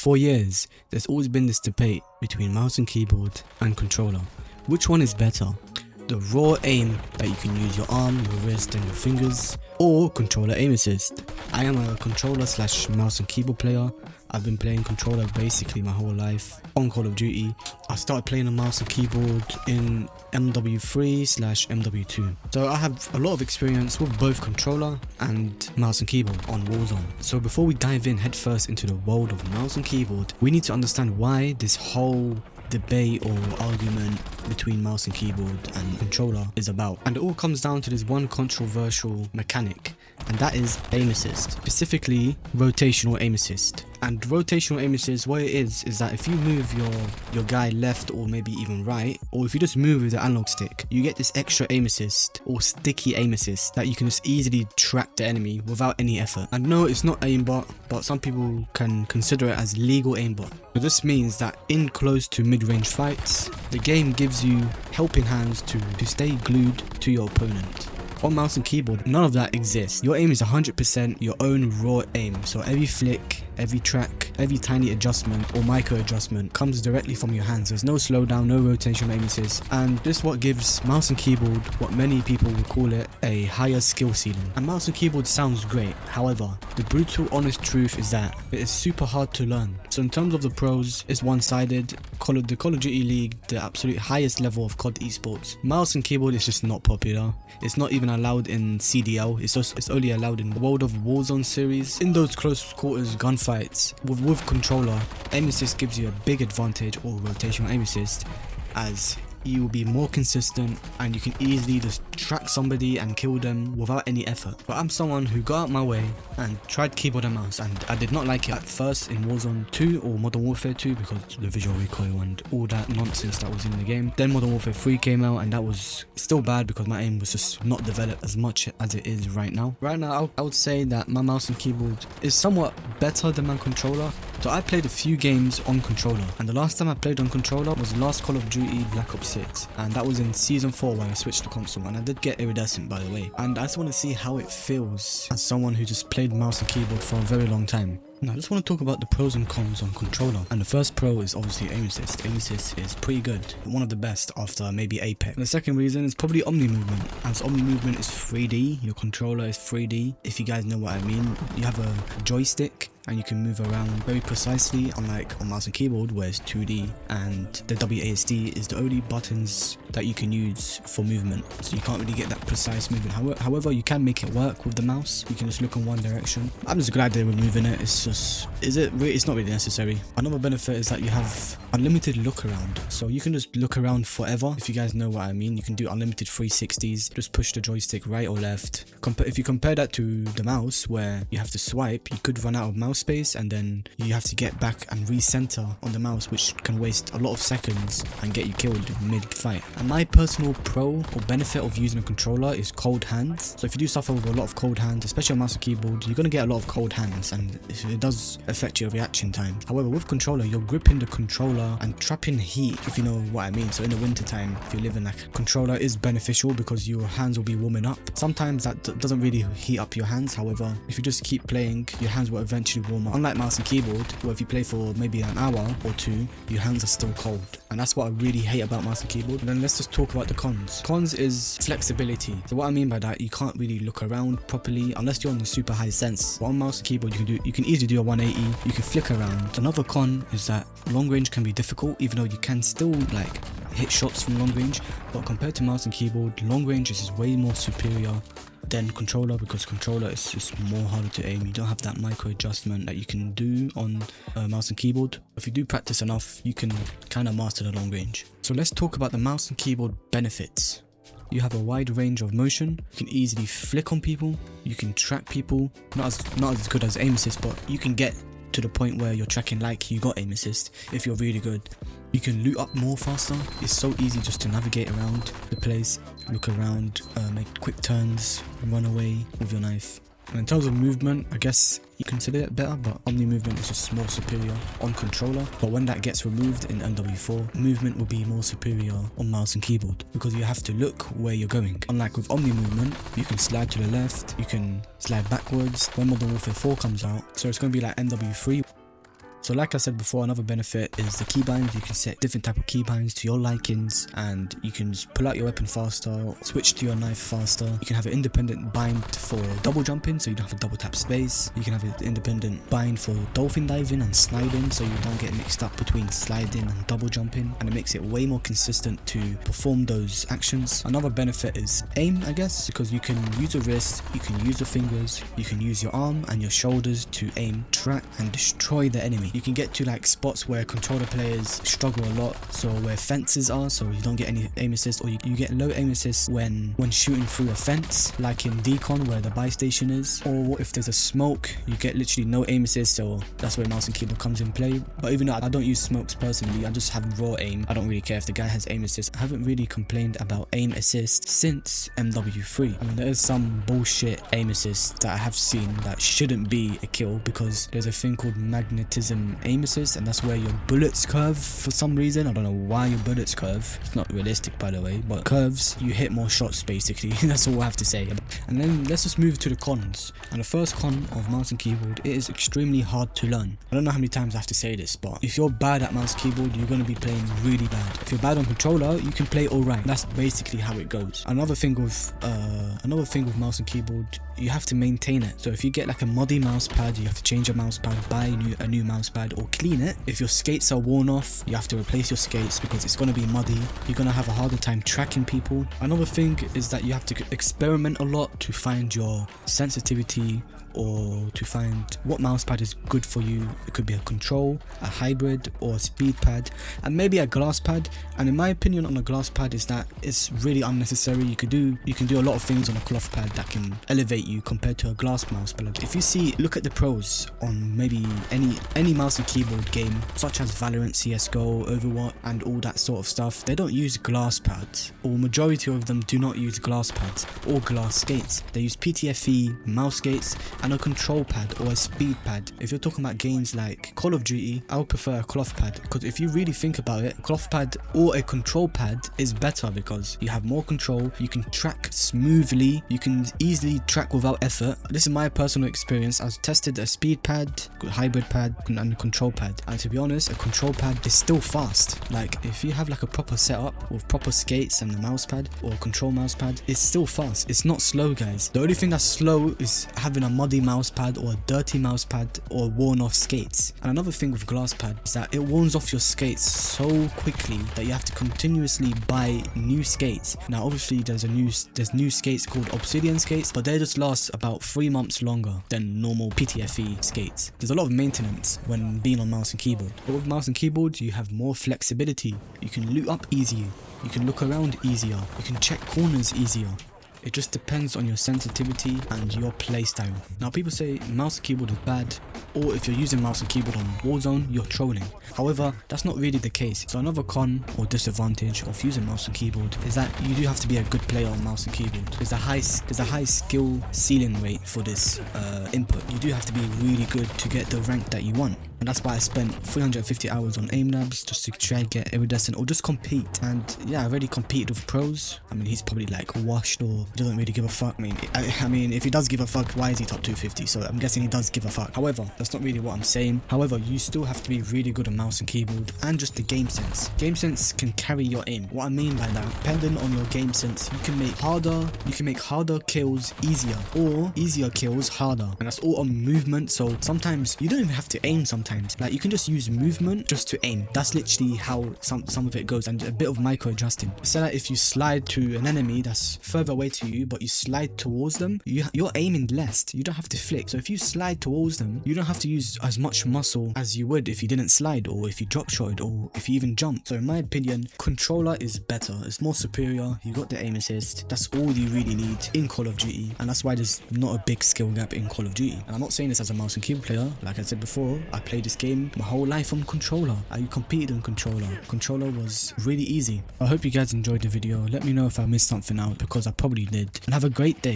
For years, there's always been this debate between mouse and keyboard and controller. Which one is better? The raw aim that you can use your arm, your wrist and your fingers, or controller aim assist. I am a controller / mouse and keyboard player. I've been playing controller basically my whole life on Call of Duty. I started playing on mouse and keyboard in MW3 / MW2. So I have a lot of experience with both controller and mouse and keyboard on Warzone. So before we dive in headfirst into the world of mouse and keyboard, we need to understand why this whole debate or argument between mouse and keyboard and controller is about. And it all comes down to this one controversial mechanic, and that is aim assist, specifically rotational aim assist. And rotational aim assist, what it is that if you move your guy left or maybe even right, or if you just move with the analog stick, you get this extra aim assist or sticky aim assist that you can just easily track the enemy without any effort. And no, it's not aimbot, but some people can consider it as legal aimbot. So this means that in close to mid-range fights, the game gives you helping hands to stay glued to your opponent. On mouse and keyboard, none of that exists. Your aim is 100% your own raw aim. So every flick, every track, every tiny adjustment or micro adjustment comes directly from your hands. There's no slowdown, no rotational aim assist. And this is what gives mouse and keyboard what many people would call it a higher skill ceiling. And mouse and keyboard sounds great. However, the brutal honest truth is that it is super hard to learn. So in terms of the pros, it's one-sided. The Call of Duty League, the absolute highest level of COD esports. Mouse and keyboard is just not popular. It's not even allowed in CDL. It's only allowed in the World of Warzone series. In those close quarters gunfights with controller, aim assist gives you a big advantage, or rotational aim assist, as you will be more consistent and you can easily just track somebody and kill them without any effort. But I'm someone who got out my way and tried keyboard and mouse, and I did not like it at first in Warzone 2 or Modern Warfare 2 because the visual recoil and all that nonsense that was in the game. Then Modern Warfare 3 came out and that was still bad because my aim was just not developed as much as it is right now. Right now I would say that my mouse and keyboard is somewhat better than my controller. So I played a few games on controller, and the last time I played on controller was last Call of Duty Black Ops 6, and that was in season 4 when I switched to console, and I did get Iridescent by the way. And I just want to see how it feels as someone who just played mouse and keyboard for a very long time. Now I just want to talk about the pros and cons on controller. And the first pro is obviously aim assist. Aim assist is pretty good, one of the best after maybe Apex. And the second reason is probably omni movement, as omni movement is 3D, your controller is 3D. If you guys know what I mean, you have a joystick and you can move around very precisely, unlike on mouse and keyboard where it's 2D, and the WASD is the only buttons that you can use for movement, so you can't really get that precise movement. However, you can make it work with the mouse. You can just look in one direction. I'm just glad they're removing it. It's not really necessary. Another benefit is that you have unlimited look around, so you can just look around forever. If you guys know what I mean, you can do unlimited 360s. Just push the joystick right or left. If you compare that to the mouse where you have to swipe, you could run out of mouse space and then you have to get back and recenter on the mouse, which can waste a lot of seconds and get you killed mid-fight. And my personal pro or benefit of using a controller is cold hands. So if you do suffer with a lot of cold hands, especially on mouse and keyboard, you're going to get a lot of cold hands and it does affect your reaction time. However, with controller, you're gripping the controller and trapping heat, if you know what I mean. So in the winter time, if you live in like controller is beneficial because your hands will be warming up. Sometimes that doesn't really heat up your hands. However, if you just keep playing, your hands will eventually warm up. Unlike mouse and keyboard, where if you play for maybe an hour or two, your hands are still cold. And that's what I really hate about mouse and keyboard. And then let's just talk about the cons. Cons is flexibility. So what I mean by that, you can't really look around properly unless you're on the super high sense. But on mouse and keyboard, you can easily do a 180. You can flick around. Another con is that long range can be difficult, even though you can still like hit shots from long range. But compared to mouse and keyboard, long range is way more superior than controller, because controller is just more harder to aim. You don't have that micro adjustment that you can do on mouse and keyboard. If you do practice enough, you can kind of master the long range. So let's talk about the mouse and keyboard benefits. You have a wide range of motion. You can easily flick on people. You can track people. Not as good as aim assist, but you can get to the point where you're tracking like you got aim assist if you're really good. You can loot up more faster. It's so easy just to navigate around the place, look around, make quick turns, run away with your knife. And in terms of movement, I guess you consider it better, but omni movement is just more superior on controller. But when that gets removed in MW4, movement will be more superior on mouse and keyboard because you have to look where you're going. Unlike with omni movement, you can slide to the left, you can slide backwards when Modern Warfare 4 comes out. So it's going to be like MW3. So like I said before, another benefit is the keybinds. You can set different type of keybinds to your likings, and you can pull out your weapon faster, switch to your knife faster. You can have an independent bind for double jumping, so you don't have to double tap space. You can have an independent bind for dolphin diving and sliding, so you don't get mixed up between sliding and double jumping, and it makes it way more consistent to perform those actions. Another benefit is aim, I guess, because you can use your wrist, you can use your fingers, you can use your arm and your shoulders to aim, track and destroy the enemy. You can get to like spots where controller players struggle a lot, so where fences are, so you don't get any aim assist, or you get low aim assist when shooting through a fence, like in Decon where the buy station is, or if there's a smoke, you get literally no aim assist, so that's where mouse and keyboard comes in play. But even though I don't use smokes personally, I just have raw aim. I don't really care if the guy has aim assist. I haven't really complained about aim assist since MW3. I mean, there is some bullshit aim assist that I have seen that shouldn't be a kill, because there's a thing called magnetism aim assist, and that's where your bullets curve for some reason. I don't know why your bullets curve. It's not realistic, by the way, but curves, you hit more shots basically. That's all I have to say. And then let's just move to the cons. And the first con of mouse and keyboard, it is extremely hard to learn. I don't know how many times I have to say this, but if you're bad at mouse keyboard, you're going to be playing really bad. If you're bad on controller, you can play alright. That's basically how it goes. Another thing with mouse and keyboard, you have to maintain it. So if you get like a muddy mouse pad, you have to change your mouse pad, buy a new mouse pad, or clean it. If your skates are worn off, you have to replace your skates because it's going to be muddy. You're going to have a harder time tracking people. Another thing is that you have to experiment a lot to find your sensitivity, or to find what mouse pad is good for you. It could be a control, a hybrid, or a speed pad, and maybe a glass pad. And in my opinion on a glass pad is that it's really unnecessary. You can do a lot of things on a cloth pad that can elevate you compared to a glass mouse pad. If you look at the pros on maybe any mouse and keyboard game, such as Valorant, CSGO, Overwatch, and all that sort of stuff, they don't use glass pads, or majority of them do not use glass pads or glass skates. They use PTFE mouse skates and a control pad or a speed pad. If you're talking about games like Call of Duty, I would prefer a cloth pad, because if you really think about it, a cloth pad or a control pad is better because you have more control, you can track smoothly, you can easily track without effort. This is my personal experience. I've tested a speed pad, hybrid pad, and a control pad, and to be honest, a control pad is still fast. Like if you have like a proper setup with proper skates and the mouse pad or control mouse pad, it's still fast. It's not slow, guys. The only thing that's slow is having a muddy mouse pad or a dirty mouse pad or worn off skates. And another thing with glass pad is that it warms off your skates so quickly that you have to continuously buy new skates. Now obviously there's new skates called Obsidian skates, but they just last about 3 months longer than normal PTFE skates. There's a lot of maintenance when being on mouse and keyboard, but with mouse and keyboard you have more flexibility. You can loot up easier, you can look around easier, you can check corners easier. It just depends on your sensitivity and your playstyle. Now people say mouse and keyboard is bad, or if you're using mouse and keyboard on Warzone, you're trolling. However, that's not really the case. So another con or disadvantage of using mouse and keyboard is that you do have to be a good player on mouse and keyboard. There's a high skill ceiling rate for this input. You do have to be really good to get the rank that you want. And that's why I spent 350 hours on aim labs just to try and get Iridescent or just compete. And yeah, I already competed with pros. I mean, he's probably like washed or doesn't really give a fuck. I mean, if he does give a fuck, why is he top 250? So I'm guessing he does give a fuck. However, that's not really what I'm saying. However, you still have to be really good on mouse and keyboard and just the game sense. Game sense can carry your aim. What I mean by that, depending on your game sense, you can make harder kills easier or easier kills harder. And that's all on movement. So sometimes you don't even have to aim sometimes. Like you can just use movement just to aim. That's literally how some of it goes, and a bit of micro adjusting. So that if you slide to an enemy that's further away to you, but you slide towards them, you're aiming less. You don't have to flick. So if you slide towards them, you don't have to use as much muscle as you would if you didn't slide, or if you drop shot, or if you even jumped. So in my opinion, controller is better. It's more superior. You got the aim assist. That's all you really need in Call of Duty, and that's why there's not a big skill gap in Call of Duty. And I'm not saying this as a mouse and keyboard player. Like I said before, I played this game my whole life on controller. I competed on controller. Controller was really easy. I hope you guys enjoyed the video. Let me know if I missed something out, because I probably did. And have a great day.